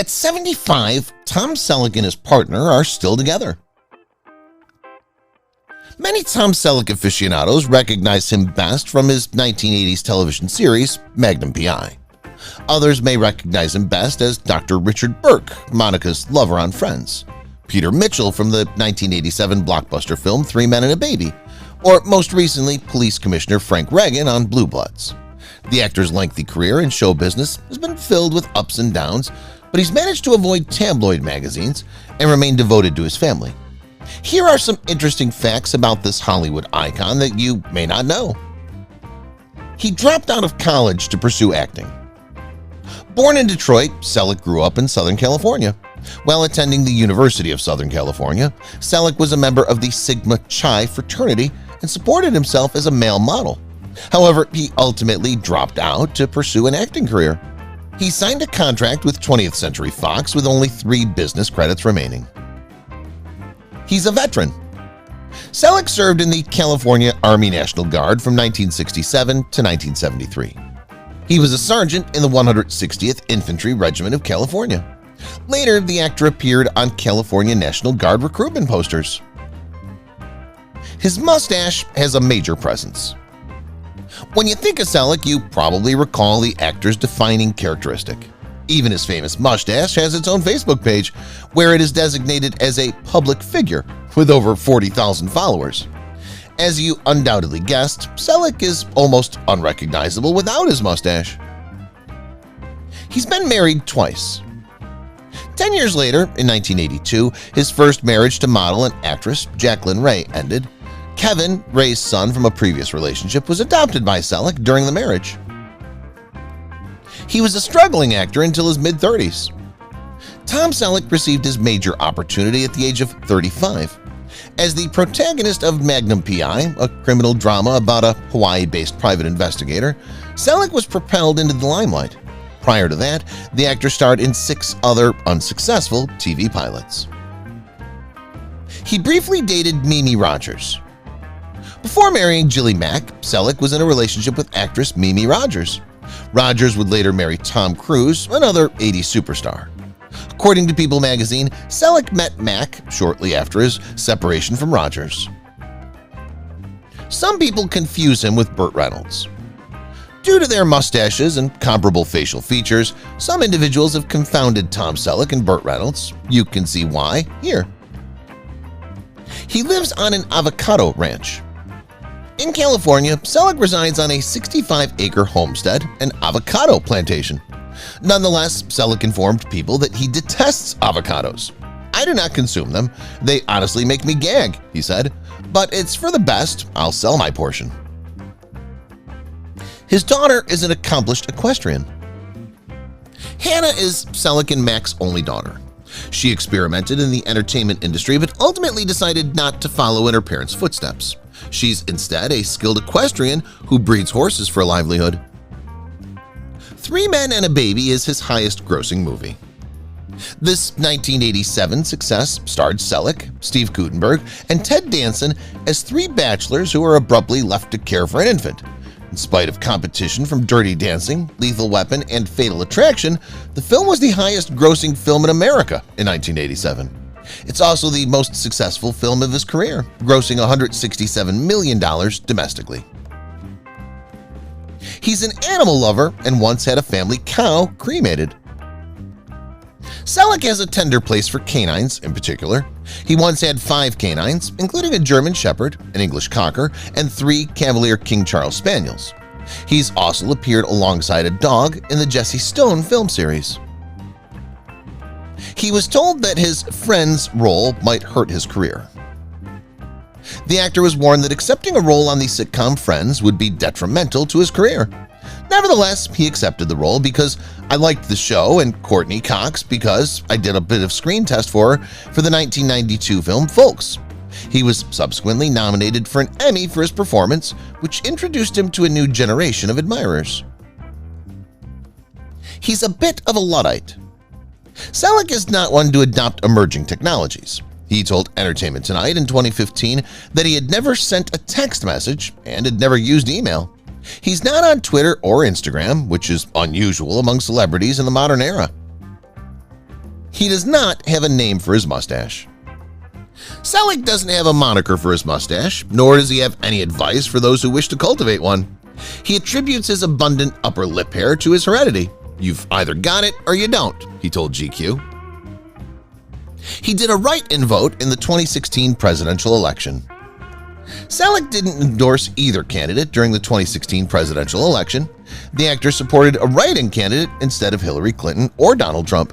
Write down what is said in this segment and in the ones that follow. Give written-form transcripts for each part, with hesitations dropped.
At 75, Tom Selleck and his partner are still together. Many Tom Selleck aficionados recognize him best from his 1980s television series, Magnum PI. Others may recognize him best as Dr. Richard Burke, Monica's lover on Friends, Peter Mitchell from the 1987 blockbuster film Three Men and a Baby, or most recently Police Commissioner Frank Reagan on Blue Bloods. The actor's lengthy career in show business has been filled with ups and downs, but he's managed to avoid tabloid magazines and remain devoted to his family. Here are some interesting facts about this Hollywood icon that you may not know. He dropped out of college to pursue acting. Born in Detroit, Selleck grew up in Southern California. While attending the University of Southern California, Selleck was a member of the Sigma Chi fraternity and supported himself as a male model. However, he ultimately dropped out to pursue an acting career. He signed a contract with 20th Century Fox with only 3 business credits remaining. He's a veteran. Selleck served in the California Army National Guard from 1967 to 1973. He was a sergeant in the 160th Infantry Regiment of California. Later, the actor appeared on California National Guard recruitment posters. His mustache has a major presence. When you think of Selleck, you probably recall the actor's defining characteristic. Even his famous mustache has its own Facebook page, where it is designated as a public figure with over 40,000 followers. As you undoubtedly guessed, Selleck is almost unrecognizable without his mustache. He's been married twice. 10 years later, in 1982, his first marriage to model and actress Jacqueline Ray ended. Kevin, Ray's son from a previous relationship, was adopted by Selleck during the marriage. He was a struggling actor until his mid-30s. Tom Selleck received his major opportunity at the age of 35. As the protagonist of Magnum PI, a criminal drama about a Hawaii-based private investigator, Selleck was propelled into the limelight. Prior to that, the actor starred in 6 other unsuccessful TV pilots. He briefly dated Mimi Rogers. Before marrying Jilly Mack, Selleck was in a relationship with actress Mimi Rogers. Rogers would later marry Tom Cruise, another 80s superstar. According to People magazine, Selleck met Mack shortly after his separation from Rogers. Some people confuse him with Burt Reynolds. Due to their mustaches and comparable facial features, some individuals have confounded Tom Selleck and Burt Reynolds. You can see why here. He lives on an avocado ranch. In California, Selleck resides on a 65-acre homestead and avocado plantation. Nonetheless, Selleck informed people that he detests avocados. "I do not consume them. They honestly make me gag," he said, "but it's for the best. I'll sell my portion." His daughter is an accomplished equestrian. Hannah is Selleck and Mack's only daughter. She experimented in the entertainment industry but ultimately decided not to follow in her parents' footsteps. She's instead a skilled equestrian who breeds horses for a livelihood. Three Men and a Baby is his highest-grossing movie. This 1987 success starred Selleck, Steve Guttenberg, and Ted Danson as 3 bachelors who are abruptly left to care for an infant. In spite of competition from Dirty Dancing, Lethal Weapon, and Fatal Attraction, the film was the highest-grossing film in America in 1987. It's also the most successful film of his career, grossing $167 million domestically. He's an animal lover and once had a family cow cremated. Selleck has a tender place for canines in particular. He once had 5 canines, including a German Shepherd, an English Cocker, and 3 Cavalier King Charles Spaniels. He's also appeared alongside a dog in the Jesse Stone film series. He was told that his Friends role might hurt his career. The actor was warned that accepting a role on the sitcom Friends would be detrimental to his career. Nevertheless, he accepted the role because "I liked the show and Courtney Cox because I did a bit of screen test for her for the 1992 film Folks." He was subsequently nominated for an Emmy for his performance, which introduced him to a new generation of admirers. He's a bit of a Luddite. Selleck is not one to adopt emerging technologies. He told Entertainment Tonight in 2015 that he had never sent a text message and had never used email. He's not on Twitter or Instagram, which is unusual among celebrities in the modern era. He does not have a name for his mustache. Selleck doesn't have a moniker for his mustache, nor does he have any advice for those who wish to cultivate one. He attributes his abundant upper lip hair to his heredity. "You've either got it or you don't," he told GQ. He did a write-in vote in the 2016 presidential election. Selleck didn't endorse either candidate during the 2016 presidential election. The actor supported a write-in candidate instead of Hillary Clinton or Donald Trump.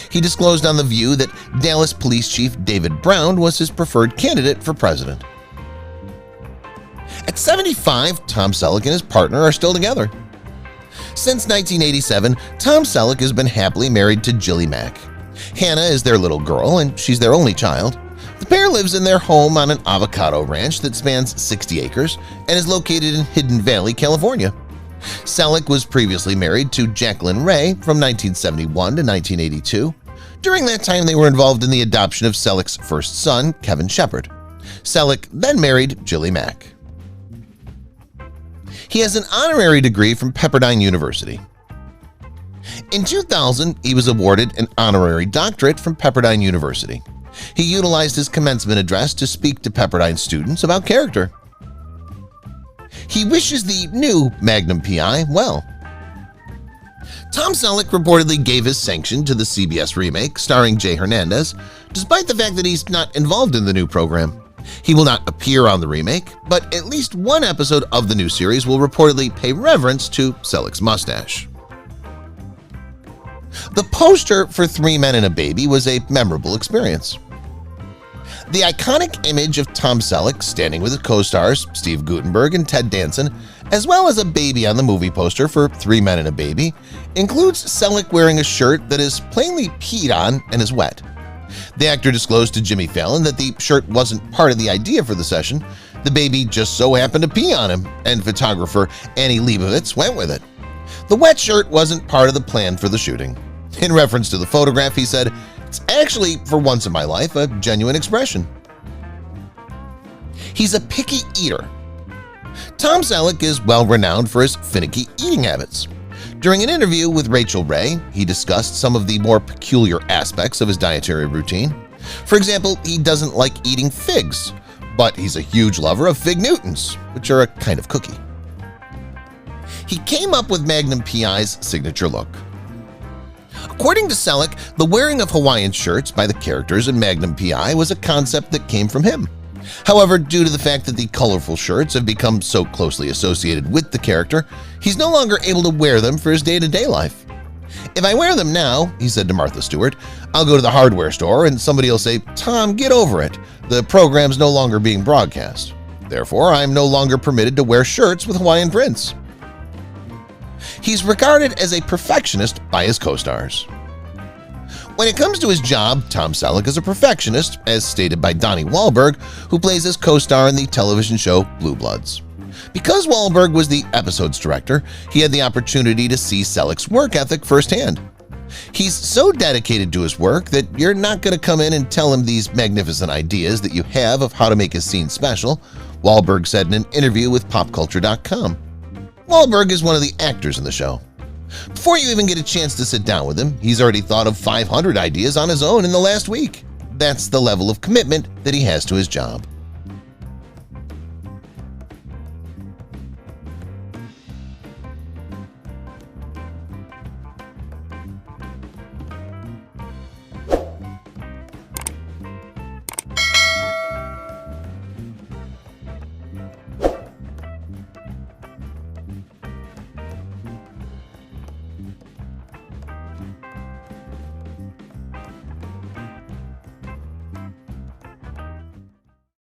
He disclosed on The View that Dallas Police Chief David Brown was his preferred candidate for president. At 75, Tom Selleck and his partner are still together. Since 1987, Tom Selleck has been happily married to Jilly Mack. Hannah is their little girl, and she's their only child. The pair lives in their home on an avocado ranch that spans 60 acres and is located in Hidden Valley, California. Selleck was previously married to Jacqueline Ray from 1971 to 1982. During that time, they were involved in the adoption of Selleck's first son, Kevin Shepard. Selleck then married Jilly Mack. He has an honorary degree from Pepperdine University. In 2000, he was awarded an honorary doctorate from Pepperdine University. He utilized his commencement address to speak to Pepperdine students about character. He wishes the new Magnum PI well. Tom Selleck reportedly gave his sanction to the CBS remake starring Jay Hernandez, despite the fact that he's not involved in the new program. He will not appear on the remake, but at least one episode of the new series will reportedly pay reverence to Selleck's mustache. The poster for 3 Men and a Baby was a memorable experience. The iconic image of Tom Selleck standing with his co-stars Steve Guttenberg and Ted Danson, as well as a baby on the movie poster for 3 Men and a Baby, includes Selleck wearing a shirt that is plainly peed on and is wet. The actor disclosed to Jimmy Fallon that the shirt wasn't part of the idea for the session. The baby just so happened to pee on him, and photographer Annie Leibovitz went with it. The wet shirt wasn't part of the plan for the shooting. In reference to the photograph, he said, "It's actually, for once in my life, a genuine expression." He's a picky eater. Tom Selleck is well renowned for his finicky eating habits. During an interview with Rachel Ray, he discussed some of the more peculiar aspects of his dietary routine. For example, he doesn't like eating figs, but he's a huge lover of Fig Newtons, which are a kind of cookie. He came up with Magnum PI's signature look. According to Selleck, the wearing of Hawaiian shirts by the characters in Magnum PI was a concept that came from him. However, due to the fact that the colorful shirts have become so closely associated with the character, he's no longer able to wear them for his day-to-day life. "If I wear them now," he said to Martha Stewart, "I'll go to the hardware store and somebody will say, 'Tom, get over it. The program's no longer being broadcast. Therefore, I'm no longer permitted to wear shirts with Hawaiian prints.'" He's regarded as a perfectionist by his co-stars. When it comes to his job, Tom Selleck is a perfectionist, as stated by Donnie Wahlberg, who plays his co-star in the television show Blue Bloods. Because Wahlberg was the episode's director, he had the opportunity to see Selleck's work ethic firsthand. He's so dedicated to his work that you're not going to come in and tell him these magnificent ideas that you have of how to make his scene special, Wahlberg said in an interview with PopCulture.com. Wahlberg is one of the actors in the show. Before you even get a chance to sit down with him, he's already thought of 500 ideas on his own in the last week. That's the level of commitment that he has to his job.